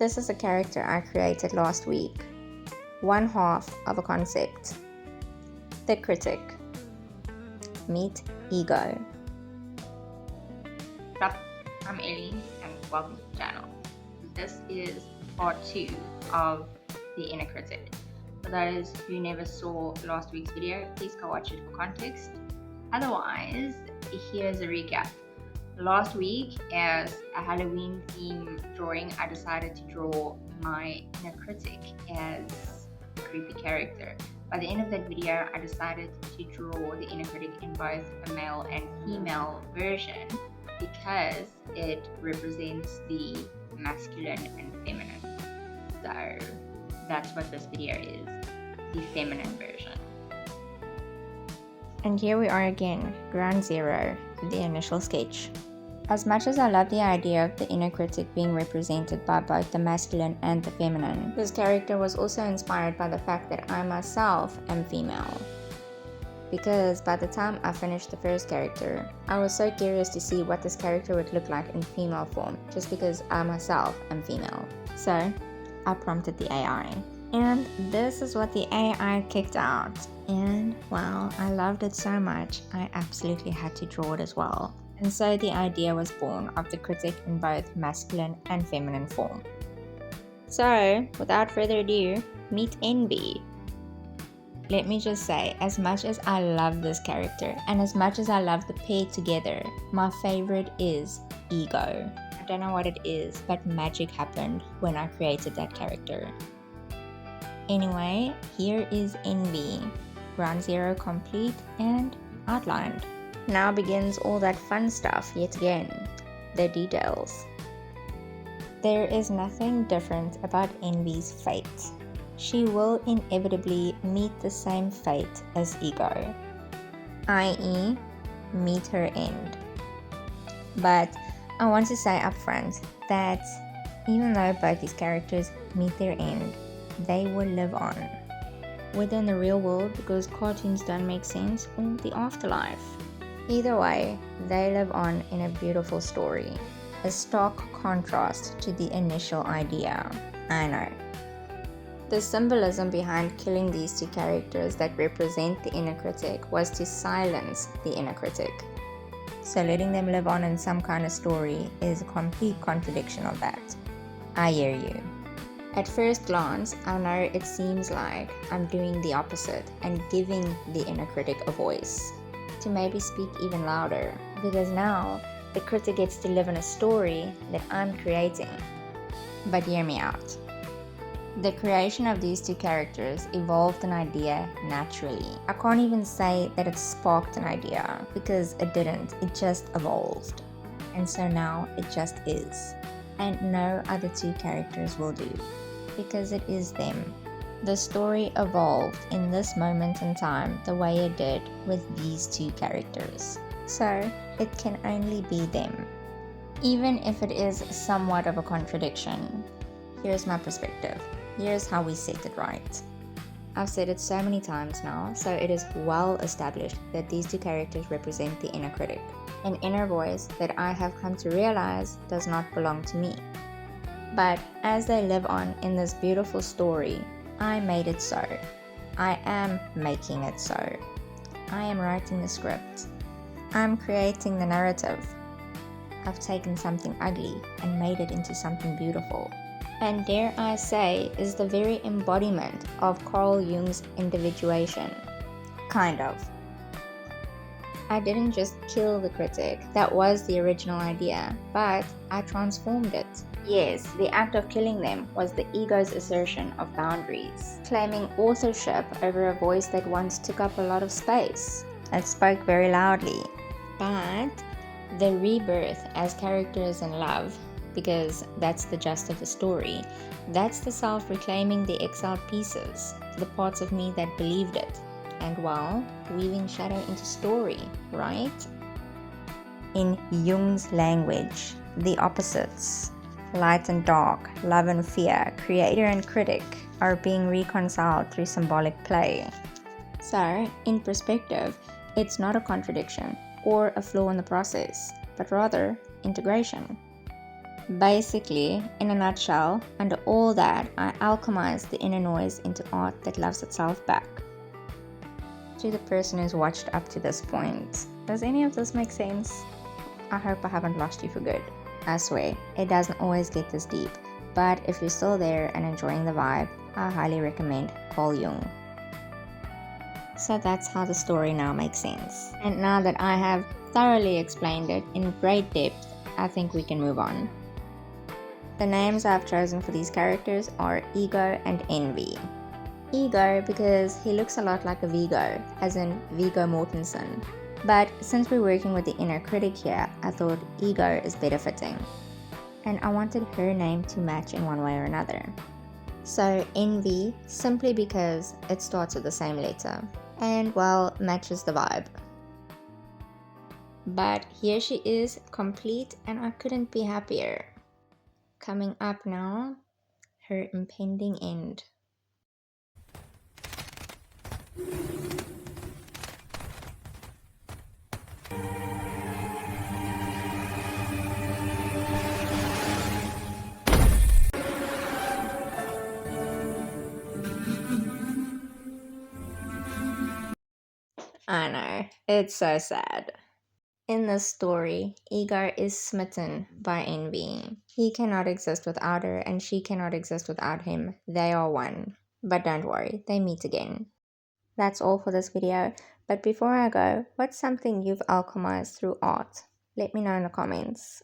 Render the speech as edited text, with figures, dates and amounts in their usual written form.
This is a character I created last week. One half of a concept. The critic. Meet ego. What's up? I'm Ellie and welcome to the channel. This is part 2 of the inner critic. For those who never saw last week's video, please go watch it for context. Otherwise, here's a recap. Last week, as a Halloween theme drawing, I decided to draw my inner critic as a creepy character. By the end of that video, I decided to draw the inner critic in both a male and female version because it represents the masculine and feminine. So that's what this video is, the feminine version. And here we are again, ground zero, the initial sketch. As much as I love the idea of the inner critic being represented by both the masculine and the feminine, this character was also inspired by the fact that I myself am female. Because by the time I finished the first character, I was so curious to see what this character would look like in female form, just because I myself am female. So, I prompted the AI. And this is what the AI kicked out. And wow, I loved it so much, I absolutely had to draw it as well. And so the idea was born of the critic in both masculine and feminine form. So, without further ado, meet Envy. Let me just say, as much as I love this character, and as much as I love the pair together, my favorite is Ego. I don't know what it is, but magic happened when I created that character. Anyway, here is Envy. Ground zero complete and outlined. Now begins all that fun stuff yet again, the details. There is nothing different about Envy's fate. She will inevitably meet the same fate as Ego, i.e. meet her end. But I want to say up front that even though both these characters meet their end, they will live on. Whether in the real world because cartoons don't make sense, or the afterlife. Either way, they live on in a beautiful story. A stark contrast to the initial idea. I know. The symbolism behind killing these two characters that represent the inner critic was to silence the inner critic. So letting them live on in some kind of story is a complete contradiction of that. I hear you. At first glance, I know it seems like I'm doing the opposite and giving the inner critic a voice. To maybe speak even louder, because now the critic gets to live in a story that I'm creating. But hear me out. The creation of these two characters evolved an idea naturally. I can't even say that it sparked an idea, because it didn't, it just evolved. And so now it just is. And no other two characters will do, because it is them. The story evolved in this moment in time the way it did with these two characters. So it can only be them. Even if it is somewhat of a contradiction, here's my perspective. Here's how we set it right. I've said it so many times now, so it is well established that these two characters represent the inner critic, an inner voice that I have come to realize does not belong to me. But as they live on in this beautiful story, I made it so. I am making it so. I am writing the script. I'm creating the narrative. I've taken something ugly and made it into something beautiful. And dare I say, is the very embodiment of Carl Jung's individuation. Kind of. I didn't just kill the critic, that was the original idea, but I transformed it. Yes, the act of killing them was the ego's assertion of boundaries, claiming authorship over a voice that once took up a lot of space. It spoke very loudly. But the rebirth as characters in love, because that's the gist of the story, that's the self reclaiming the exiled pieces, the parts of me that believed it, and well, weaving shadow into story, right? In Jung's language, the opposites, light and dark, love and fear, creator and critic, are being reconciled through symbolic play. So, in perspective, it's not a contradiction or a flaw in the process, but rather integration. Basically, in a nutshell, under all that, I alchemized the inner noise into art that loves itself back. To the person who's watched up to this point, does any of this make sense? I hope I haven't lost you for good. I swear, it doesn't always get this deep, but if you're still there and enjoying the vibe, I highly recommend Carl Jung. So that's how the story now makes sense. And now that I have thoroughly explained it in great depth, I think we can move on. The names I've chosen for these characters are Ego and Envy. Ego because he looks a lot like a Vigo, as in Viggo Mortensen. But since we're working with the inner critic here, I thought Ego is better fitting. And I wanted her name to match in one way or another. So Envy, simply because it starts with the same letter. And well, matches the vibe. But here she is, complete, and I couldn't be happier. Coming up now, her impending end. I know, it's so sad. In this story, Igor is smitten by Envy. He cannot exist without her, and she cannot exist without him. They are one. But don't worry, they meet again. That's all for this video. But before I go, what's something you've alchemized through art? Let me know in the comments.